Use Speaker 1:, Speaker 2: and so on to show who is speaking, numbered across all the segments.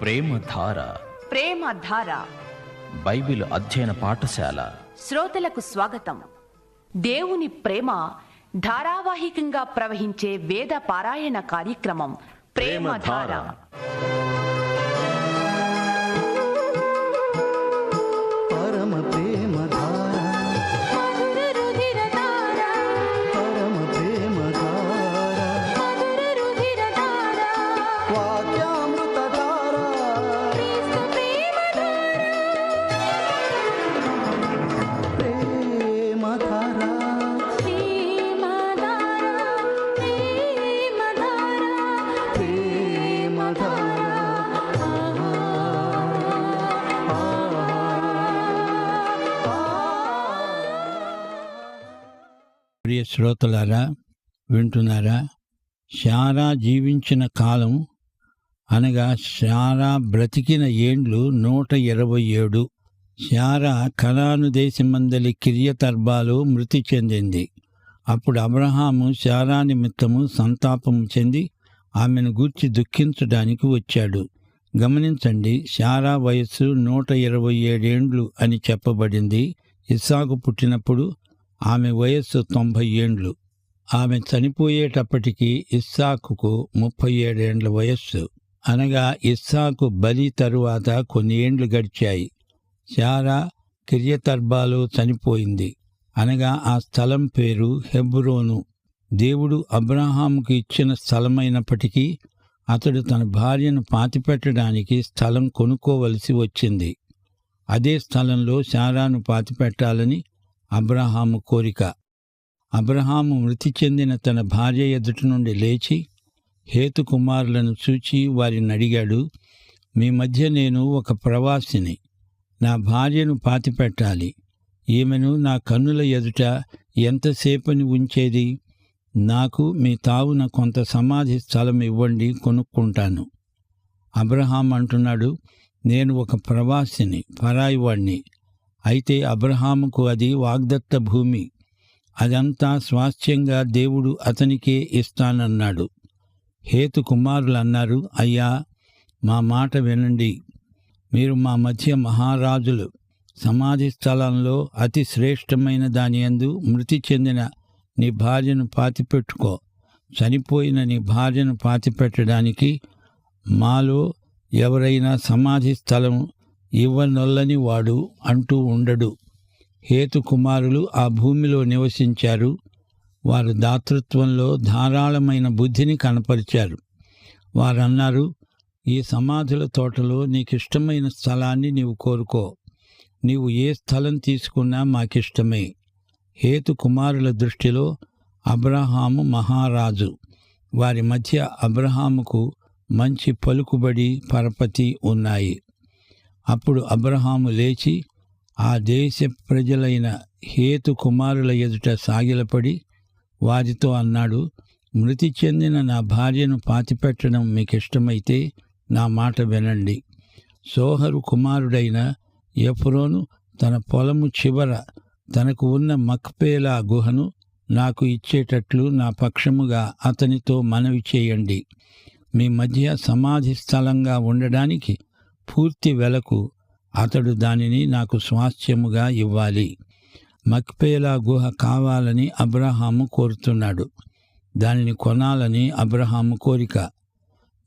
Speaker 1: ప్రేమధార.
Speaker 2: ప్రేమధార
Speaker 1: Bible అధ్యయన పాఠశాల
Speaker 2: శ్రోతలకు స్వాగతం. దేవుని ప్రేమ ధారావాహికంగా ప్రవహించే వేద పారాయణ కార్యక్రమం ప్రేమధార.
Speaker 3: పరమ ప్రేమధార, పరమ ప్రేమధార, వాక్యామృతధార, ప్రేమధార,
Speaker 4: ప్రియ శ్రోతలారా, వింటున్నారా? శారా జీవించిన కాలం అనగా శారా బ్రతికిన ఏండ్లు 127. శారా కనాను దేశమందలి కిర్యతర్బాలో మృతి చెందింది. అప్పుడు అబ్రహాము శారా నిమిత్తము సంతాపము చెంది ఆమెను గూర్చి దుఃఖించడానికి వచ్చాడు. గమనించండి, శారా వయస్సు 127 ఏండ్లు అని చెప్పబడింది. ఇస్సాకు పుట్టినప్పుడు ఆమె వయస్సు 90 ఏండ్లు. ఆమె చనిపోయేటప్పటికి ఇస్సాకుకు 37 ఏండ్ల వయస్సు. అనగా ఇస్సాకు బలి తరువాత కొన్ని ఏండ్లు గడిచాయి. శారా కిర్యతర్బాలో చనిపోయింది. అనగా ఆ స్థలం పేరు హెబ్రోను. దేవుడు అబ్రహాముకు ఇచ్చిన స్థలమైనప్పటికీ అతడు తన భార్యను పాతిపెట్టడానికి స్థలం కొనుక్కోవలసి వచ్చింది. అదే స్థలంలో శారాను పాతిపెట్టాలని అబ్రహాము కోరిక. అబ్రహాము మృతి చెందిన తన భార్య ఎదుటి నుండి లేచి హేతు కుమారులను చూచి వారిని అడిగాడు, మీ మధ్య నేను ఒక ప్రవాసిని, నా భార్యను పాతిపెట్టాలి. ఈమెను నా కన్నుల ఎదుట ఎంతసేపని ఉంచేది? నాకు మీ తావున కొంత సమాధి స్థలం ఇవ్వండి, కొనుక్కుంటాను. అబ్రహాం అంటున్నాడు, నేను ఒక ప్రవాసిని, పరాయివాణ్ణి. అయితే అబ్రహాముకు అది వాగ్దత్త భూమి. అదంతా స్వాస్థ్యంగా దేవుడు అతనికే ఇస్తానన్నాడు. హేతు కుమారులు అన్నారు, అయ్యా, మా మాట వినండి. మీరు మా మధ్య మహారాజులు. సమాధి స్థలంలో అతి శ్రేష్టమైన దానియందు మృతి చెందిన నీ భార్యను పాతిపెట్టుకో. చనిపోయిన నీ భార్యను పాతిపెట్టడానికి మాలో ఎవరైనా సమాధి స్థలం ఇవ్వనొల్లని వాడు అంటూ ఉండడు. హేతు కుమారులు ఆ భూమిలో నివసించారు. వారు దాతృత్వంలో ధారాళమైన బుద్ధిని కనపరిచారు. వారన్నారు, ఈ సమాధుల తోటలో నీకిష్టమైన స్థలాన్ని నీవు కోరుకో. నీవు ఏ స్థలం తీసుకున్నా మాకిష్టమే. హేతు కుమారుల దృష్టిలో అబ్రహాము మహారాజు. వారి మధ్య అబ్రహాముకు మంచి పలుకుబడి, పరపతి ఉన్నాయి. అప్పుడు అబ్రహాము లేచి ఆ దేశ ప్రజలైన హేతు కుమారుల ఎదుట సాగిలపడి వారితో అన్నాడు, మృతి చెందిన నా భార్యను పాతిపెట్టడం మీకిష్టమైతే నా మాట వినండి. సోహరు కుమారుడైన ఎఫ్రోను తన పొలము చివర తనకు ఉన్న మక్పేలా గుహను నాకు ఇచ్చేటట్లు నా పక్షముగా అతనితో మనవి చేయండి. మీ మధ్య సమాధి స్థలంగా ఉండడానికి పూర్తి వెలకు అతడు దానిని నాకు స్వాస్థ్యముగా ఇవ్వాలి. మక్పేలా గుహ కావాలని అబ్రహాము కోరుతున్నాడు. దానిని కొనాలని అబ్రహాము కోరిక.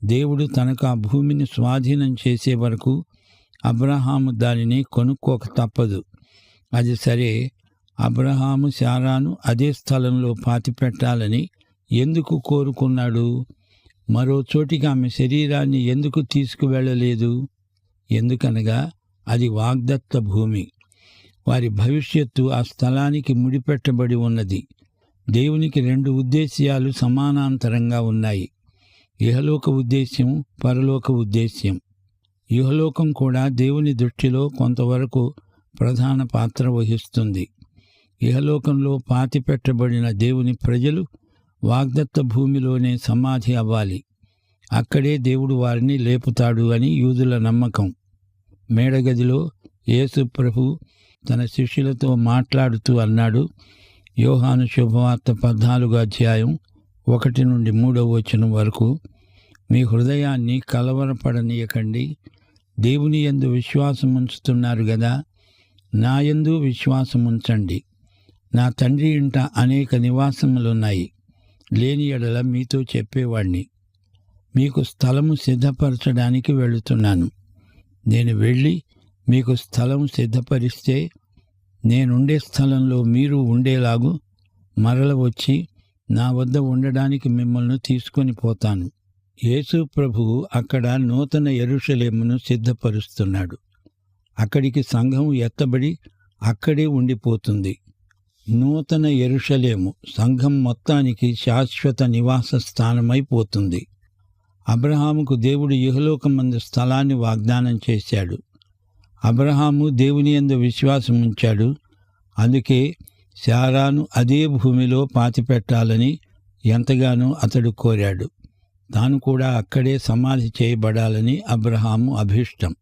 Speaker 4: దేవుడు తనకు ఆ భూమిని స్వాధీనం చేసే వరకు అబ్రహాము దానిని కొనుక్కోక తప్పదు. అది సరే, అబ్రహాము శారాను అదే స్థలంలో పాతిపెట్టాలని ఎందుకు కోరుకున్నాడు? మరో చోటికి ఆమె శరీరాన్ని ఎందుకు తీసుకువెళ్ళలేదు? ఎందుకనగా అది వాగ్దత్త భూమి. వారి భవిష్యత్తు ఆ స్థలానికి ముడిపెట్టబడి ఉన్నది. దేవునికి 2 ఉద్దేశ్యాలు సమానాంతరంగా ఉన్నాయి. ఇహలోక ఉద్దేశ్యం, పరలోక ఉద్దేశ్యం. ఇహలోకం కూడా దేవుని దృష్టిలో కొంతవరకు ప్రధాన పాత్ర వహిస్తుంది. ఇహలోకంలో పాతిపెట్టబడిన దేవుని ప్రజలు వాగ్దత్త భూమిలోనే సమాధి అవ్వాలి. అక్కడే దేవుడు వారిని లేపుతాడు అని యూదుల నమ్మకం. మేడగదిలో యేసు ప్రభు తన శిష్యులతో మాట్లాడుతూ అన్నాడు, యోహాను శుభవార్త 14వ అధ్యాయం 1 నుండి 3వ వచనం వరకు, మీ హృదయాన్ని కలవరపడనీయకండి. దేవుని యందు విశ్వాసం ఉంచుతున్నారు గదా, నా యందు విశ్వాసం ఉంచండి. నా తండ్రి ఇంట అనేక నివాసములున్నాయి. లేని ఎడల మీతో చెప్పేవాణ్ణి. మీకు స్థలము సిద్ధపరచడానికి వెళుతున్నాను. నేను వెళ్ళి మీకు స్థలం సిద్ధపరిస్తే నేనుండే స్థలంలో మీరు ఉండేలాగు మరల వచ్చి నా వద్ద ఉండడానికి మిమ్మల్ని తీసుకొని పోతాను. యేసు ప్రభువు అక్కడ నూతన యెరూషలేమును సిద్ధపరుస్తున్నాడు. అక్కడికి సంఘం ఎత్తబడి అక్కడే ఉండిపోతుంది. నూతన యెరూషలేము సంఘం మొత్తానికి శాశ్వత నివాస స్థానమైపోతుంది. అబ్రహాముకు దేవుడు ఇహలోకమందు స్థలాన్ని వాగ్దానం చేశాడు. అబ్రహాము దేవుని యందు విశ్వాసం ఉంచాడు. అందుకే శారాను అదే భూమిలో పాతిపెట్టాలని ఎంతగానో అతడు కోరాడు. తాను కూడా అక్కడే సమాధి చేయబడాలని అబ్రహాము అభీష్టం.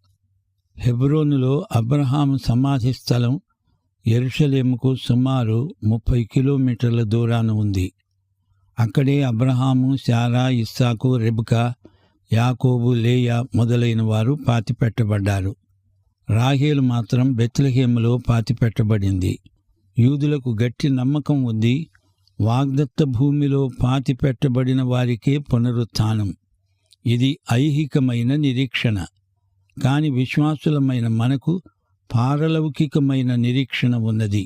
Speaker 4: హెబ్రోనులో అబ్రహాము సమాధి స్థలం యెరూషలేముకు సుమారు 30 కిలోమీటర్ల దూరాన ఉంది. అక్కడే అబ్రహాము, శారా, ఇస్సాకు, రెబెకా, యాకోబు, లేయా మొదలైన వారు పాతిపెట్టబడ్డారు. రాహేలు మాత్రం బెత్లెహేములో పాతిపెట్టబడింది. యూదులకు గట్టి నమ్మకం ఉంది. వాగ్దత్త భూమిలో పాతిపెట్టబడిన వారికే పునరుత్థానం. ఇది ఐహికమైన నిరీక్షణ. కాని విశ్వాసులమైన మనకు పారలౌకికమైన నిరీక్షణ ఉన్నది.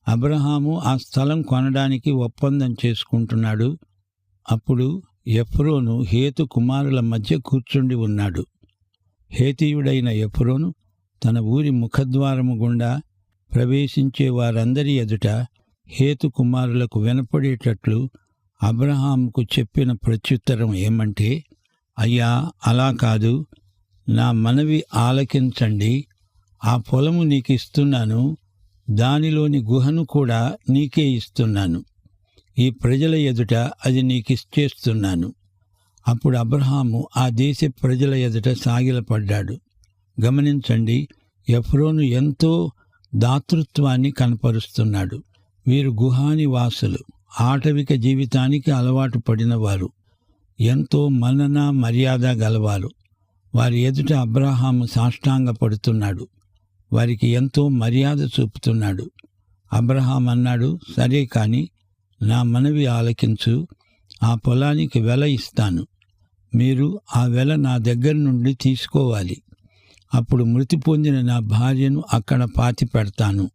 Speaker 4: అబ్రహాము ఆ స్థలం కొనడానికి ఒప్పందం చేసుకుంటున్నాడు. అప్పుడు ఎఫ్రోను హేతు కుమారుల మధ్య కూర్చుండి ఉన్నాడు. హేతీయుడైన ఎఫ్రోను తన ఊరి ముఖద్వారము గుండా ప్రవేశించే వారందరి ఎదుట హేతు కుమారులకు వినపడేటట్లు అబ్రహాముకు చెప్పిన ప్రత్యుత్తరం ఏమంటే, అయ్యా, అలా కాదు, నా మనవి ఆలకించండి. ఆ పొలము నీకిస్తున్నాను, దానిలోని గుహను కూడా నీకే ఇస్తున్నాను. ఈ ప్రజల ఎదుట అది నీకిచ్చేస్తున్నాను. అప్పుడు అబ్రహాము ఆ దేశ ప్రజల ఎదుట సాగిలపడ్డాడు. గమనించండి, ఎఫ్రోను ఎంతో దాతృత్వాన్ని కనపరుస్తున్నాడు. వీరు గుహానివాసులు, ఆటవిక జీవితానికి అలవాటు పడినవారు, ఎంతో మన్నన మర్యాద గలవారు. వారి ఎదుట అబ్రహాము సాష్టాంగపడుతున్నాడు. వారికి ఎంతో మర్యాద చూపుతున్నాడు. అబ్రహాం అన్నాడు, సరే కాని నా మనవి ఆలకించు, ఆ పొలానికి వెల ఇస్తాను. మీరు ఆ వెల నా దగ్గర నుండి తీసుకోవాలి. అప్పుడు మృతి పొందిన నా భార్యను అక్కడ పాతి పెడతాను.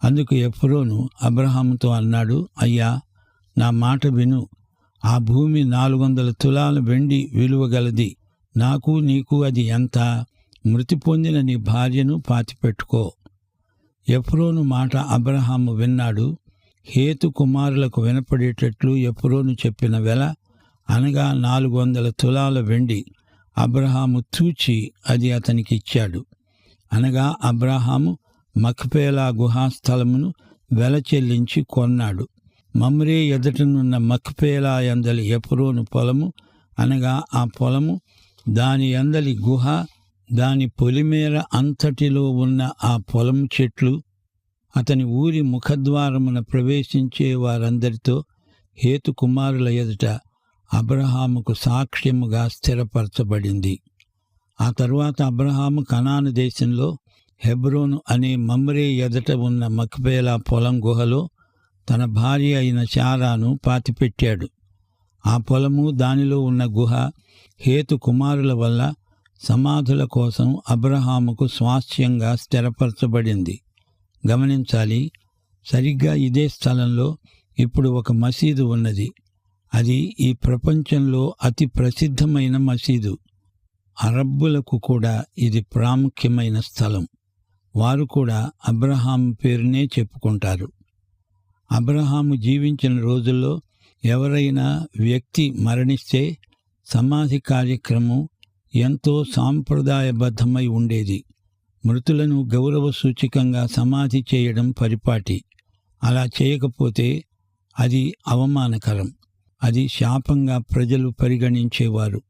Speaker 4: అందుకు ఎఫ్రోను అబ్రహాముతో అన్నాడు, అయ్యా, నా మాట విను. ఆ భూమి 400 తులాల వెండి విలువగలది. నాకు నీకు అది ఎంత? మృతి పొందిన నీ భార్యను పాతిపెట్టుకో. ఎఫ్రోను మాట అబ్రహాము విన్నాడు. హేతు కుమారులకు వినపడేటట్లు ఎఫ్రోను చెప్పిన వెల, అనగా 400 తులాల వెండి. అబ్రహాము తూచి అది అతనికి ఇచ్చాడు. అనగా అబ్రహాము మక్పేలా గుహాస్థలమును వెల చెల్లించి కొన్నాడు. మమ్రే ఎదుటనున్న మక్పేలా యందలి ఎఫ్రోను పొలము, అనగా ఆ పొలము, దాని యందలి గుహ, దాని పొలిమేర అంతటిలో ఉన్న ఆ పొలము చెట్లు, అతని ఊరి ముఖద్వారమున ప్రవేశించే వారందరితో హేతు కుమారుల ఎదుట అబ్రహాముకు సాక్ష్యముగా స్థిరపరచబడింది. ఆ తరువాత అబ్రహాము కనాను దేశంలో హెబ్రోను అనే మమ్రే ఎదుట ఉన్న మక్పేలా పొలం గుహలో తన భార్య అయిన శారాను పాతిపెట్టాడు. ఆ పొలము, దానిలో ఉన్న గుహ హేతు కుమారుల వల్ల సమాధుల కోసం అబ్రహాముకు స్వాస్థ్యంగా స్థిరపరచబడింది. గమనించాలి, సరిగ్గా ఇదే స్థలంలో ఇప్పుడు ఒక మసీదు ఉన్నది. అది ఈ ప్రపంచంలో అతి ప్రసిద్ధమైన మసీదు. అరబ్బులకు కూడా ఇది ప్రాముఖ్యమైన స్థలం. వారు కూడా అబ్రహాము పేరునే చెప్పుకుంటారు. అబ్రహాము జీవించిన రోజుల్లో ఎవరైనా వ్యక్తి మరణిస్తే సమాధి కార్యక్రమం ఎంతో సాంప్రదాయబద్ధమై ఉండేది. మృతులను గౌరవ సూచకంగా సమాధి చేయడం పరిపాటి. అలా చేయకపోతే అది అవమానకరం. అది శాపంగా ప్రజలు పరిగణించేవారు.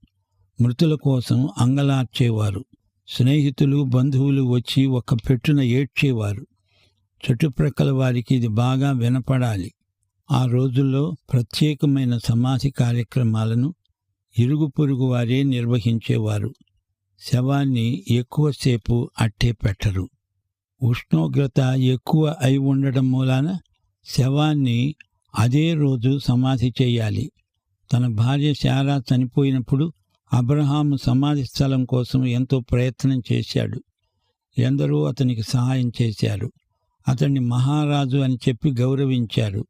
Speaker 4: మృతుల కోసం అంగలార్చేవారు. స్నేహితులు, బంధువులు వచ్చి ఒక పెట్టున ఏడ్చేవారు. చుట్టుప్రక్కల వారికి ఇది బాగా వినపడాలి. ఆ రోజుల్లో ప్రత్యేకమైన సమాధి కార్యక్రమాలను ఇరుగు పొరుగు వారే నిర్వహించేవారు. శవాన్ని ఎక్కువసేపు అట్టే పెట్టరు. ఉష్ణోగ్రత ఎక్కువ అయి ఉండడం మూలాన శవాన్ని అదే రోజు సమాధి చేయాలి. తన భార్య శారా చనిపోయినప్పుడు అబ్రహాము సమాధి స్థలం కోసం ఎంతో ప్రయత్నం చేశాడు. ఎందరో అతనికి సహాయం చేశారు. అతన్ని మహారాజు అని చెప్పి గౌరవించారు.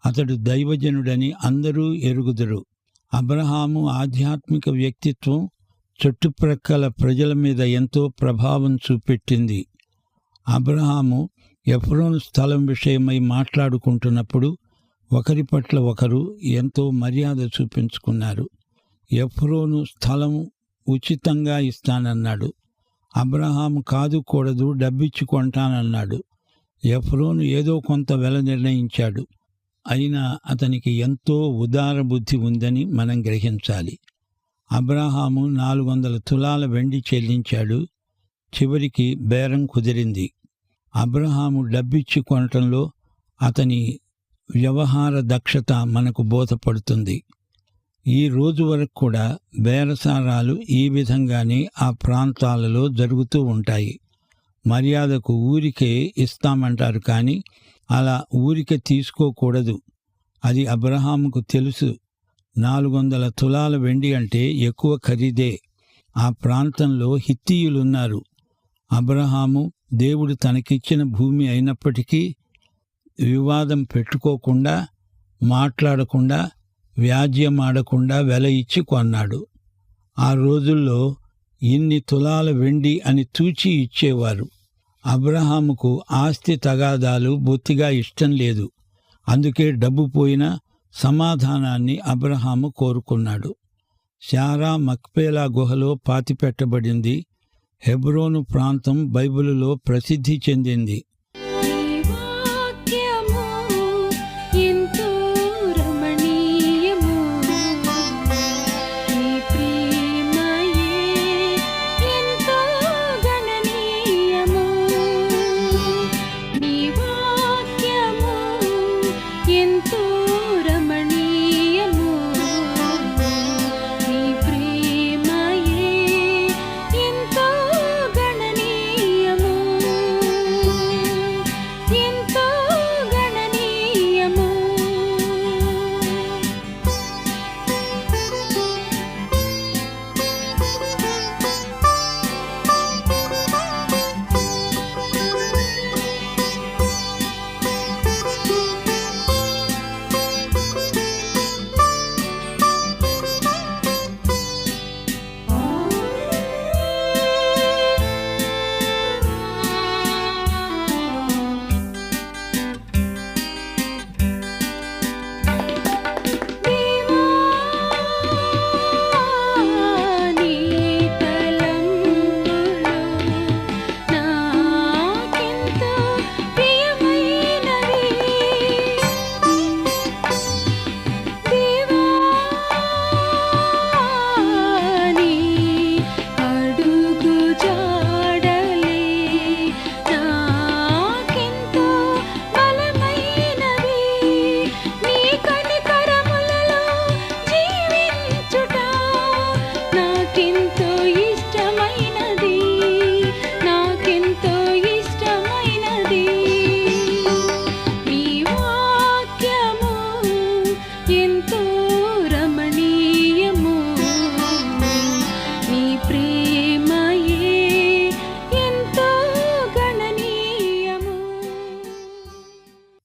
Speaker 4: అతడు దైవజనుడని అందరూ ఎరుగుదురు. అబ్రహాము ఆధ్యాత్మిక వ్యక్తిత్వం చుట్టుప్రక్కల ప్రజల మీద ఎంతో ప్రభావం చూపెట్టింది. అబ్రహాము ఎఫ్రోను స్థలం విషయమై మాట్లాడుకుంటున్నప్పుడు ఒకరి పట్ల ఒకరు ఎంతో మర్యాద చూపించుకున్నారు. ఎఫ్రోను స్థలం ఉచితంగా ఇస్తానన్నాడు. అబ్రహాము కాదు కూడదు, డబ్బిచ్చి కొంటానన్నాడు. ఎఫ్రోను ఏదో కొంత వెల నిర్ణయించాడు. అయినా అతనికి ఎంతో ఉదార బుద్ధి ఉందని మనం గ్రహించాలి. అబ్రహాము 400 తులాల వెండి చెల్లించాడు. చివరికి బేరం కుదిరింది. అబ్రహాము డబ్బిచ్చి కొనటంలో అతని వ్యవహార దక్షత మనకు బోధపడుతుంది. ఈ రోజు వరకు కూడా బేరసారాలు ఈ విధంగానే ఆ ప్రాంతాలలో జరుగుతూ ఉంటాయి. మర్యాదకు ఊరికే ఇస్తామంటారు, కానీ అలా ఊరికే తీసుకోకూడదు. అది అబ్రహాముకు తెలుసు. 400 తులాల వెండి అంటే ఎక్కువ ఖరీదే. ఆ ప్రాంతంలో హిత్తీయులున్నారు. అబ్రహాము దేవుడు తనకిచ్చిన భూమి అయినప్పటికీ వివాదం పెట్టుకోకుండా, మాట్లాడకుండా, వ్యాజ్యమాడకుండా వెల ఇచ్చి కొన్నాడు. ఆ రోజుల్లో ఇన్ని తులాల వెండి అని తూచి ఇచ్చేవారు. అబ్రహాముకు ఆస్తి తగాదాలు బొత్తిగా ఇష్టం లేదు. అందుకే డబ్బు పోయినా సమాధానాన్ని అబ్రహాము కోరుకున్నాడు. శారా మక్పేలా గుహలో పాతిపెట్టబడింది. హెబ్రోను ప్రాంతం బైబిలులో ప్రసిద్ధి చెందింది.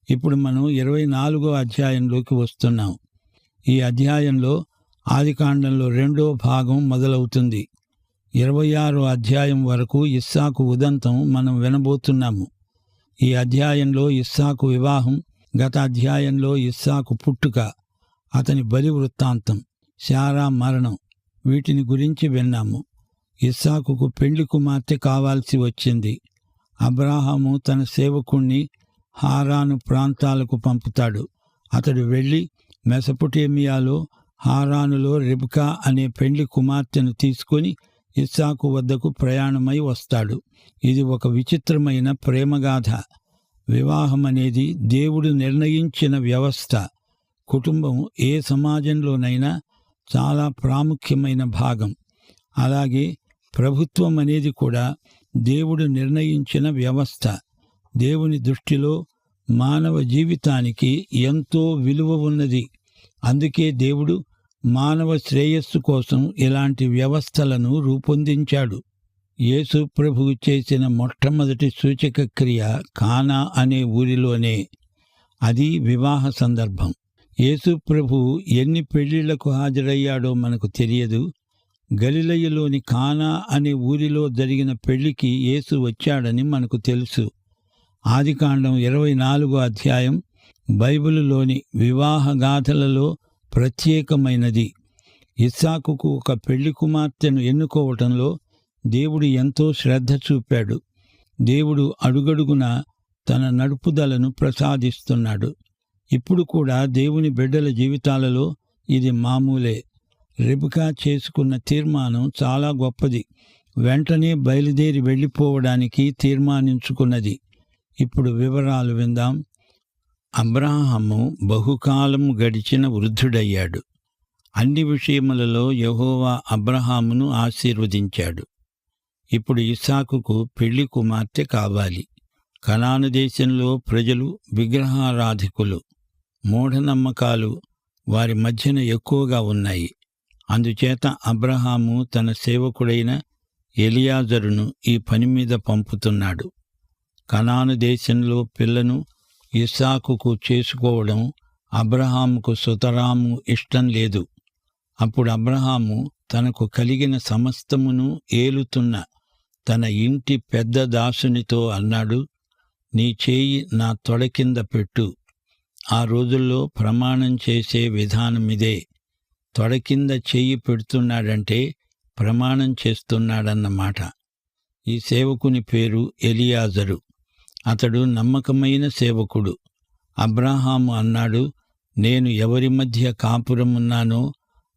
Speaker 4: ఇప్పుడు మనం 24వ అధ్యాయంలోకి వస్తున్నాం. ఈ అధ్యాయంలో ఆదికాండంలో 2వ భాగం మొదలవుతుంది. 26వ అధ్యాయం వరకు ఇస్సాకు ఉదంతం మనం వినబోతున్నాము. ఈ అధ్యాయంలో ఇస్సాకు వివాహం, గత అధ్యాయంలో ఇస్సాకు పుట్టుక, అతని బలి వృత్తాంతం, శారా మరణం, వీటిని గురించి విన్నాము. ఇస్సాకుకు పెండ్లి కుమార్తె కావాల్సి వచ్చింది. అబ్రాహాము తన సేవకుణ్ణి హారాను ప్రాంతాలకు పంపుతాడు. అతడు వెళ్ళి మెసొపొటేమియాలో హారానులో రిబ్కా అనే పెండ్లి కుమార్తెను తీసుకొని ఇస్సాకు వద్దకు ప్రయాణమై వస్తాడు. ఇది ఒక విచిత్రమైన ప్రేమగాథ. వివాహం అనేది దేవుడు నిర్ణయించిన వ్యవస్థ. కుటుంబం ఏ సమాజంలోనైనా చాలా ప్రాముఖ్యమైన భాగం. అలాగే ప్రభుత్వం అనేది కూడా దేవుడు నిర్ణయించిన వ్యవస్థ. దేవుని దృష్టిలో మానవ జీవితానికి ఎంతో విలువ ఉన్నది. అందుకే దేవుడు మానవ శ్రేయస్సు కోసం ఇలాంటి వ్యవస్థలను రూపొందించాడు. యేసు ప్రభువు చేసిన మొట్టమొదటి సూచక క్రియ కానా అనే ఊరిలోనే. అది వివాహ సందర్భం. యేసు ప్రభువు ఎన్ని పెళ్లిళ్లకు హాజరయ్యాడో మనకు తెలియదు. గలిలయలోని కానా అనే ఊరిలో జరిగిన పెళ్లికి యేసు వచ్చాడని మనకు తెలుసు. ఆదికాండం 24వ అధ్యాయం బైబిలులోని వివాహ గాథలలో ప్రత్యేకమైనది. ఇస్సాకుకు ఒక పెళ్లి కుమార్తెను ఎన్నుకోవటంలో దేవుడు ఎంతో శ్రద్ధ చూపాడు. దేవుడు అడుగడుగునా తన నడుపుదలను ప్రసాదిస్తున్నాడు. ఇప్పుడు కూడా దేవుని బిడ్డల జీవితాలలో ఇది మామూలే. రెబెకా చేసుకున్న తీర్మానం చాలా గొప్పది. వెంటనే బయలుదేరి వెళ్ళిపోవడానికి తీర్మానించుకున్నది. ఇప్పుడు వివరాలు విందాం. అబ్రాహాము బహుకాలం గడిచిన వృద్ధుడయ్యాడు. అన్ని విషయములలో యెహోవా అబ్రాహామును ఆశీర్వదించాడు. ఇప్పుడు ఇస్సాకుకు పెళ్లి కుమార్తె కావాలి. కనాను దేశంలో ప్రజలు విగ్రహారాధికులు. మూఢనమ్మకాలు వారి మధ్యన ఎక్కువగా ఉన్నాయి. అందుచేత అబ్రాహాము తన సేవకుడైన ఎలియాజరును ఈ పని మీద పంపుతున్నాడు. కనాను దేశంలో పిల్లను ఇస్సాకుకు చేసుకోవడం అబ్రాహాముకు సుతరాము ఇష్టం లేదు. అప్పుడు అబ్రాహాము తనకు కలిగిన సమస్తమును ఏలుతున్న తన ఇంటి పెద్ద దాసునితో అన్నాడు, నీ చేయి నా తొడ కింద పెట్టు. ఆ రోజుల్లో ప్రమాణం చేసే విధానమిదే. తొడ కింద చెయ్యి పెడుతున్నాడంటే ప్రమాణం చేస్తున్నాడన్నమాట. ఈ సేవకుని పేరు ఎలియాజరు. అతడు నమ్మకమైన సేవకుడు. అబ్రాహాము అన్నాడు, నేను ఎవరి మధ్య కాపురమున్నానో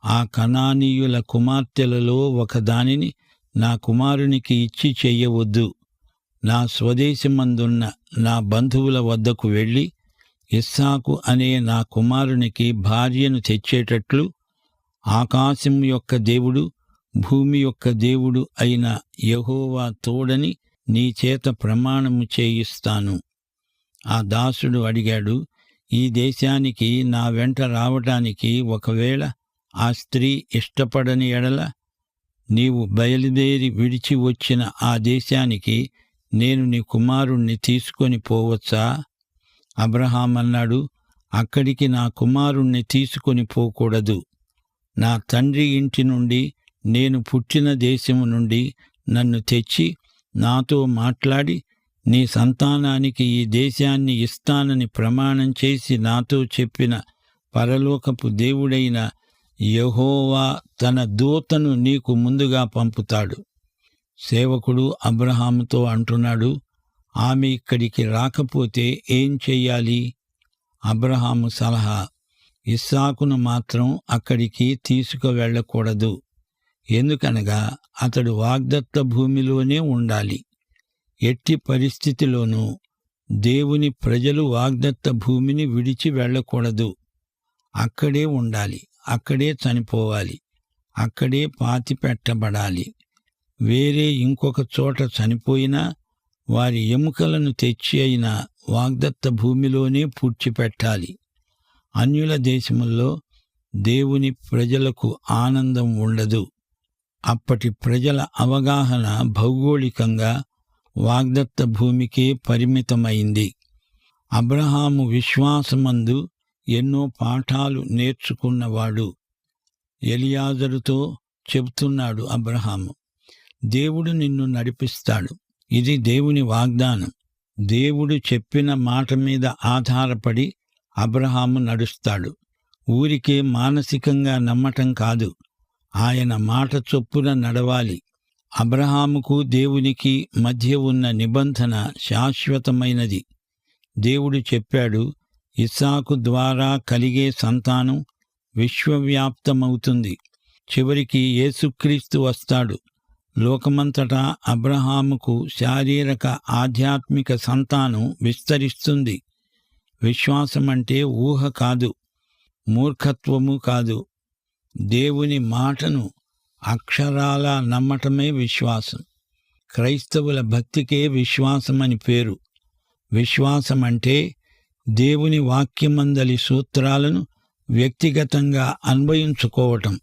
Speaker 4: ఆ కనానీయుల కుమార్తెలలో ఒకదానిని నా కుమారునికి ఇచ్చి చెయ్యవద్దు. నా స్వదేశమందున్న నా బంధువుల వద్దకు వెళ్ళి ఇస్సాకు అనే నా కుమారునికి భార్యను తెచ్చేటట్లు ఆకాశం యొక్క దేవుడు, భూమి యొక్క దేవుడు అయిన యెహోవా తోడని నీ చేత ప్రమాణము చేయిస్తాను. ఆ దాసుడు అడిగాడు, ఈ దేశానికి నా వెంట రావటానికి ఒకవేళ ఆ స్త్రీ ఇష్టపడని ఎడల నీవు బయలుదేరి విడిచి వచ్చిన ఆ దేశానికి నేను నీ కుమారుణ్ణి తీసుకొని పోవచ్చా? అబ్రహామన్నాడు, అక్కడికి నా కుమారుణ్ణి తీసుకొని పోకూడదు. నా తండ్రి ఇంటి నుండి, నేను పుట్టిన దేశము నుండి నన్ను తెచ్చి నాతో మాట్లాడి నీ సంతానానికి ఈ దేశాన్ని ఇస్తానని ప్రమాణం చేసి నాతో చెప్పిన పరలోకపు దేవుడైన యెహోవా తన దూతను నీకు ముందుగా పంపుతాడు. సేవకుడు అబ్రహాముతో అంటున్నాడు, ఆమె ఇక్కడికి రాకపోతే ఏం చెయ్యాలి? అబ్రహాము సలహా, ఇస్సాకును మాత్రం అక్కడికి తీసుకువెళ్ళకూడదు. ఎందుకనగా అతడు వాగ్దత్త భూమిలోనే ఉండాలి. ఎట్టి పరిస్థితిలోనూ దేవుని ప్రజలు వాగ్దత్త భూమిని విడిచి వెళ్ళకూడదు. అక్కడే ఉండాలి, అక్కడే చనిపోవాలి, అక్కడే పాతిపెట్టబడాలి. వేరే ఇంకొక చోట చనిపోయినా వారి ఎముకలను తెచ్చి అయినా వాగ్దత్త భూమిలోనే పూడ్చిపెట్టాలి. అన్యుల దేశముల్లో దేవుని ప్రజలకు ఆనందం ఉండదు. అప్పటి ప్రజల అవగాహన భౌగోళికంగా వాగ్దత్త భూమికే పరిమితమైంది. అబ్రహాము విశ్వాసమందు ఎన్నో పాఠాలు నేర్చుకున్నవాడు. ఎలియాజరుతో చెబుతున్నాడు అబ్రహాము, దేవుడు నిన్ను నడిపిస్తాడు. ఇది దేవుని వాగ్దానం. దేవుడు చెప్పిన మాట మీద ఆధారపడి అబ్రహాము నడుస్తాడు. ఊరికే మానసికంగా నమ్మటం కాదు, ఆయన మాట చొప్పున నడవాలి. అబ్రహాముకు దేవునికి మధ్య ఉన్న నిబంధన శాశ్వతమైనది. దేవుడు చెప్పాడు, ఇస్సాకు ద్వారా కలిగే సంతానం విశ్వవ్యాప్తమవుతుంది. చివరికి యేసుక్రీస్తు వస్తాడు. లోకమంతటా అబ్రహాముకు శారీరక ఆధ్యాత్మిక సంతానం విస్తరిస్తుంది. విశ్వాసమంటే ఊహ కాదు, మూర్ఖత్వము కాదు. దేవుని మాటను అక్షరాలా నమ్మటమే విశ్వాసం. క్రైస్తవుల భక్తికే విశ్వాసమని పేరు. విశ్వాసమంటే దేవుని వాక్యమందలి సూత్రాలను వ్యక్తిగతంగా అన్వయించుకోవటం.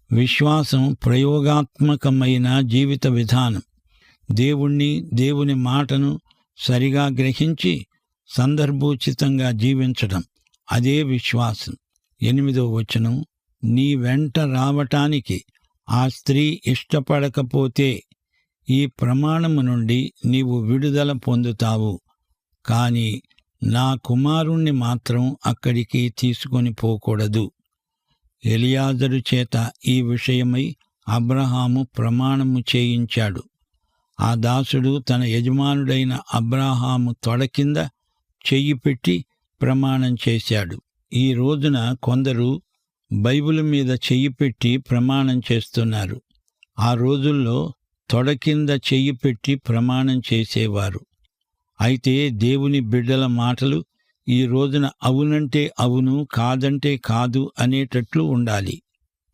Speaker 4: విశ్వాసం ప్రయోగాత్మకమైన జీవిత విధానం. దేవుని మాటను సరిగా గ్రహించి సందర్భోచితంగా జీవించటం, అదే విశ్వాసం. 8వ వచనం, నీ వెంట రావటానికి ఆ స్త్రీ ఇష్టపడకపోతే ఈ ప్రమాణము నుండి నీవు విడుదల పొందుతావు, కాని నా కుమారుణ్ణి మాత్రం అక్కడికి తీసుకొని పోకూడదు. ఎలియాజరు చేత ఈ విషయమై అబ్రహాము ప్రమాణము చేయించాడు. ఆ దాసుడు తన యజమానుడైన అబ్రహాము తొడ కింద చెయ్యి పెట్టి ప్రమాణం చేశాడు. ఈ రోజున కొందరు బైబిల్ మీద చెయ్యి పెట్టి ప్రమాణం చేస్తున్నారు. ఆ రోజుల్లో తొడ కింద చెయ్యి పెట్టి ప్రమాణం చేసేవారు. అయితే దేవుని బిడ్డల మాటలు ఈ రోజున అవునంటే అవును, కాదంటే కాదు అనేటట్లు ఉండాలి.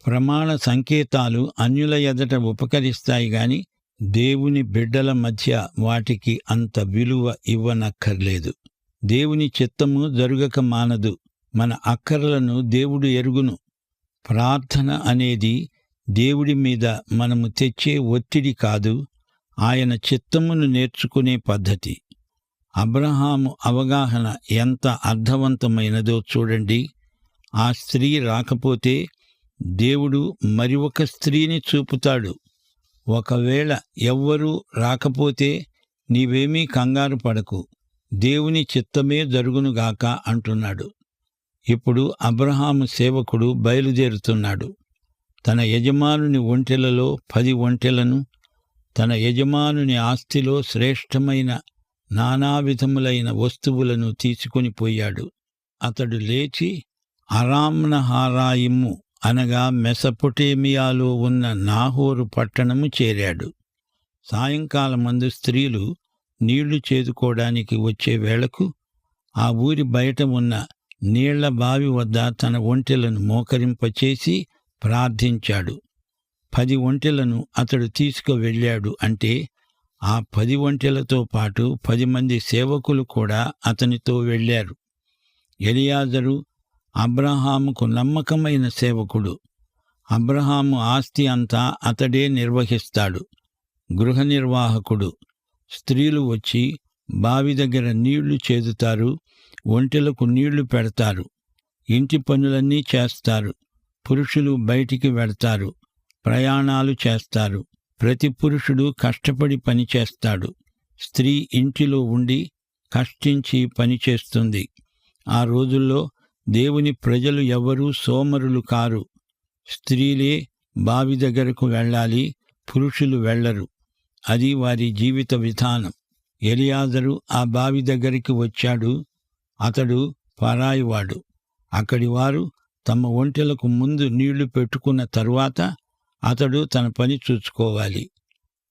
Speaker 4: ప్రమాణ సంకేతాలు అన్యుల ఎదట ఉపకరిస్తాయి గాని దేవుని బిడ్డల మధ్య వాటికి అంత విలువ ఇవ్వనక్కర్లేదు. దేవుని చిత్తము జరుగక మానదు. మన అక్కర్లను దేవుడు ఎరుగును. ప్రార్థన అనేది దేవుడి మీద మనము తెచ్చే ఒత్తిడి కాదు, ఆయన చిత్తమును నేర్చుకునే పద్ధతి. అబ్రహాము అవగాహన ఎంత అర్థవంతమైనదో చూడండి. ఆ స్త్రీ రాకపోతే దేవుడు మరి ఒక స్త్రీని చూపుతాడు. ఒకవేళ ఎవ్వరూ రాకపోతే నీవేమీ కంగారు పడకు, దేవుని చిత్తమే జరుగునుగాక అంటున్నాడు. ఇప్పుడు అబ్రహాము సేవకుడు బయలుదేరుతున్నాడు. తన యజమానుని ఒంటెలలో 10 ఒంటెలను, తన యజమానుని ఆస్తిలో శ్రేష్టమైన నానావిధములైన వస్తువులను తీసుకొని పోయాడు. అతడు లేచి అరామ్నహారాయిము అనగా మెసపొటేమియాలో ఉన్న నాహోరు పట్టణము చేరాడు. సాయంకాలమందు స్త్రీలు నీళ్లు చేదుకోవడానికి వచ్చే వేళకు ఆ ఊరి బయట ఉన్న నీళ్ల బావి వద్ద తన ఒంటెలను మోకరింపచేసి ప్రార్థించాడు. 10 ఒంటెలను అతడు తీసుకువెళ్ళాడు. అంటే ఆ 10 ఒంటెలతో పాటు 10 మంది సేవకులు కూడా అతనితో వెళ్ళారు. ఎలియాజరు అబ్రహాముకు నమ్మకమైన సేవకుడు. అబ్రహాము ఆస్తి అంతా అతడే నిర్వహిస్తాడు. గృహ నిర్వాహకుడు. స్త్రీలు వచ్చి బావి దగ్గర నీళ్లు చేదుతారు, ఒంటెలకు నీళ్లు పెడతారు, ఇంటి పనులన్నీ చేస్తారు. పురుషులు బయటికి వెడతారు, ప్రయాణాలు చేస్తారు. ప్రతి పురుషుడు కష్టపడి పనిచేస్తాడు. స్త్రీ ఇంటిలో ఉండి కష్టించి పనిచేస్తుంది. ఆ రోజుల్లో దేవుని ప్రజలు ఎవ్వరూ సోమరులు కారు. స్త్రీలే బావి దగ్గరకు వెళ్ళాలి, పురుషులు వెళ్ళరు. అది వారి జీవిత విధానం. ఎలియాజరు ఆ బావి దగ్గరికి వచ్చాడు. అతడు పరాయివాడు. అక్కడి వారు తమ ఒంటెలకు ముందు నీళ్లు పెట్టుకున్న తరువాత అతడు తన పని చూసుకోవాలి.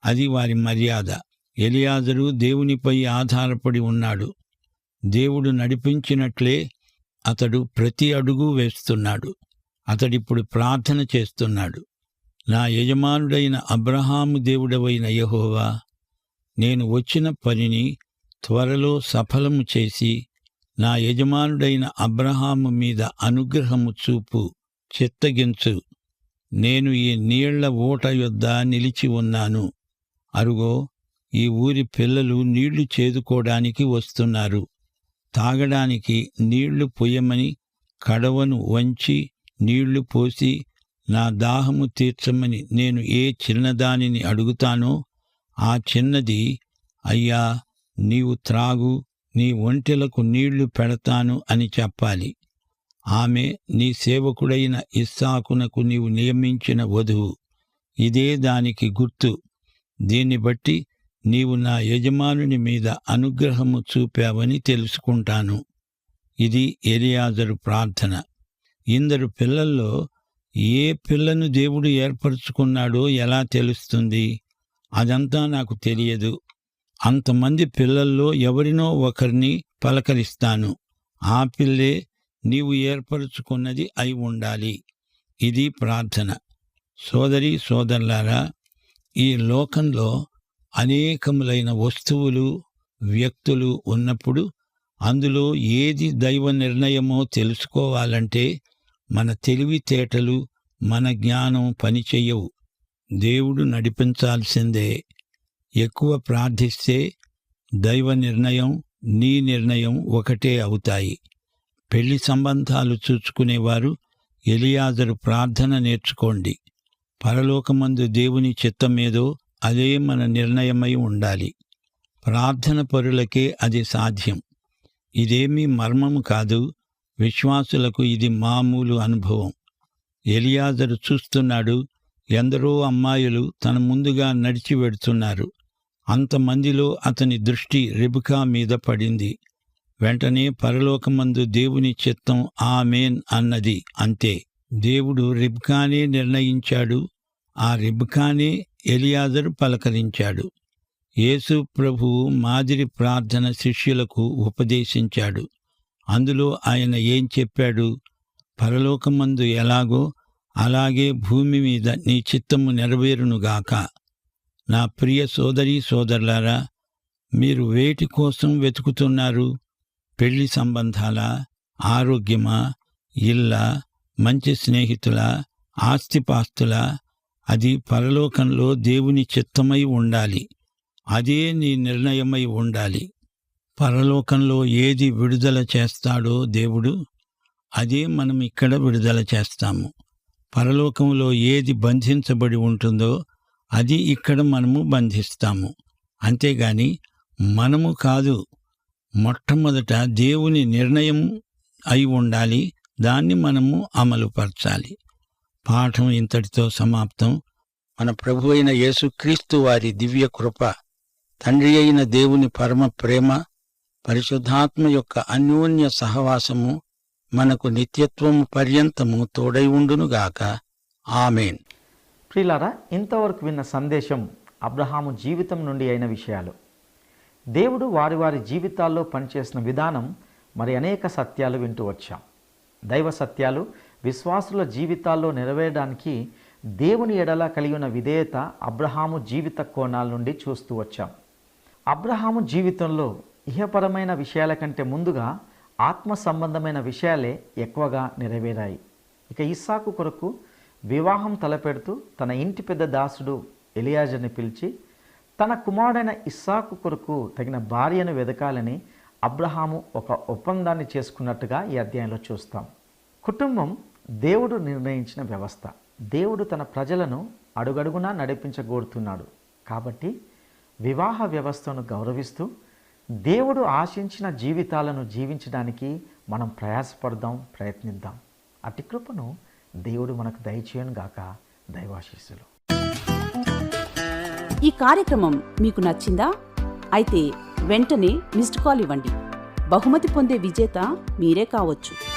Speaker 4: అది వారి మర్యాద. ఎలియాజరు దేవునిపై ఆధారపడి ఉన్నాడు. దేవుడు నడిపించినట్లే అతడు ప్రతి అడుగు వేస్తున్నాడు. అతడిప్పుడు ప్రార్థన చేస్తున్నాడు. నా యజమానుడైన అబ్రహాము దేవుడవైన యెహోవా, నేను వచ్చిన పనిని త్వరలో సఫలము చేసి నా యజమానుడైన అబ్రహాము మీద అనుగ్రహము చూపు, చిత్తగించు. నేను ఈ నీళ్ల ఊట యొద్ద నిలిచి ఉన్నాను. అరుగో, ఈ ఊరి పిల్లలు నీళ్లు చేదుకోవడానికి వస్తున్నారు. తాగడానికి నీళ్లు పొయ్యమని కడవను వంచి నీళ్లు పోసి నా దాహము తీర్చమని నేను ఏ చిన్నదానిని అడుగుతానో ఆ చిన్నది, అయ్యా నీవు త్రాగు, నీ ఒంటెలకు నీళ్లు పెడతాను అని చెప్పాలి. ఆమె నీ సేవకుడైన ఇస్సాకునకు నీవు నియమించిన వధువు. ఇదే దానికి గుర్తు. దీన్ని బట్టి నీవు నా యజమానుని మీద అనుగ్రహము చూపావని తెలుసుకుంటాను. ఇది ఎలియాజరు ప్రార్థన. ఇందరు పిల్లల్లో ఏ పిల్లను దేవుడు ఏర్పరచుకున్నాడో ఎలా తెలుస్తుంది? అదంతా నాకు తెలియదు. అంతమంది పిల్లల్లో ఎవరినో ఒకరిని పలకరిస్తాను. ఆ పిల్లే నీవు ఏర్పరచుకున్నది అయి ఉండాలి. ఇది ప్రార్థన. సోదరీ సోదరులారా, ఈ లోకంలో అనేకములైన వస్తువులు, వ్యక్తులు ఉన్నప్పుడు అందులో ఏది దైవ నిర్ణయమో తెలుసుకోవాలంటే మన తెలివితేటలు, మన జ్ఞానం పనిచెయ్యవు. దేవుడు నడిపించాల్సిందే. ఎక్కువ ప్రార్థిస్తే దైవ నిర్ణయం, నీ నిర్ణయం ఒకటే అవుతాయి. పెళ్లి సంబంధాలు చూచుకునేవారు ఎలియాజరు ప్రార్థన నేర్చుకోండి. పరలోకమందు దేవుని చిత్తమేదో అదే మన నిర్ణయమై ఉండాలి. ప్రార్థన పరులకే అది సాధ్యం. ఇదేమీ మర్మము కాదు, విశ్వాసులకు ఇది మామూలు అనుభవం. ఎలియాజరు చూస్తున్నాడు, ఎందరో అమ్మాయిలు తన ముందుగా నడిచి వెడుతున్నారు. అంతమందిలో అతని దృష్టి రిబ్కా మీద పడింది. వెంటనే పరలోకమందు దేవుని చిత్తం ఆమేన్ అన్నది. అంతే. దేవుడు రిబ్కానే నిర్ణయించాడు. ఆ రిబ్కానే ఎలియాజరు పలకరించాడు. యేసు ప్రభువు మాదిరి ప్రార్థన శిష్యులకు ఉపదేశించాడు. అందులో ఆయన ఏం చెప్పాడు? పరలోకమందు ఎలాగో అలాగే భూమి మీద నీ చిత్తము నెరవేరునుగాక. నా ప్రియ సోదరీ సోదరులారా, మీరు వేటి కోసం వెతుకుతున్నారు? పెళ్లి సంబంధాలా, ఆరోగ్యమా, ఇల్లా, మంచి స్నేహితులా, ఆస్తిపాస్తులా? అది పరలోకంలో దేవుని చిత్తమై ఉండాలి. అదే నీ నిర్ణయమై ఉండాలి. పరలోకంలో ఏది విడుదల చేస్తాడో దేవుడు, అదే మనం ఇక్కడ విడుదల చేస్తాము. పరలోకంలో ఏది బంధించబడి ఉంటుందో అది ఇక్కడ మనము బంధిస్తాము. అంతేగాని మనము కాదు. మొట్టమొదట దేవుని నిర్ణయం అయి ఉండాలి. దాన్ని మనము అమలుపరచాలి. పాఠం ఇంతటితో సమాప్తం. మన ప్రభు అయిన యేసుక్రీస్తు వారి దివ్య కృప, తండ్రి అయిన దేవుని పరమ ప్రేమ, పరిశుద్ధాత్మ యొక్క అన్యోన్య సహవాసము మనకు నిత్యత్వము పర్యంతము తోడై ఉండునుగాక. ఆమేన్.
Speaker 5: ప్రియులారా, ఇంతవరకు విన్న సందేశం అబ్రహాము జీవితం నుండి అయిన విషయాలు. దేవుడు వారి వారి జీవితాల్లో పనిచేసిన విధానం, మరి అనేక సత్యాలు వింటూ వచ్చాం. దైవ సత్యాలు విశ్వాసుల జీవితాల్లో నెరవేరడానికి దేవుని ఎడల కలిగి ఉన్న విధేయత అబ్రహాము జీవిత కోణాల నుండి చూస్తూ వచ్చాం. అబ్రహాము జీవితంలో ఇహపరమైన విషయాల కంటే ముందుగా ఆత్మ సంబంధమైన విషయాలే ఎక్కువగా నెరవేరాయి. ఇక ఇస్సాకు కొరకు వివాహం తలపెడుతూ తన ఇంటి పెద్ద దాసుడు ఎలియాజర్ని పిలిచి తన కుమారుడైన ఇస్సాకు కొరకు తగిన భార్యను వెదకాలని అబ్రహాము ఒక ఒప్పందాన్ని చేసుకున్నట్టుగా ఈ అధ్యాయంలో చూస్తాం. కుటుంబం దేవుడు నిర్ణయించిన వ్యవస్థ. దేవుడు తన ప్రజలను అడుగడుగునా నడిపించగోరుతున్నాడు. కాబట్టి వివాహ వ్యవస్థను గౌరవిస్తూ దేవుడు ఆశించిన జీవితాలను జీవించడానికి మనం ప్రయాసపడదాం, ప్రయత్నిద్దాం. అట్టి కృపను దేవుడు మనకు దయచేయను గాక. దైవాశీస్సులు.
Speaker 6: ఈ కార్యక్రమం మీకు నచ్చిందా? అయితే వెంటనే మిస్డ్ కాల్ ఇవ్వండి. బహుమతి పొందే విజేత మీరే కావచ్చు.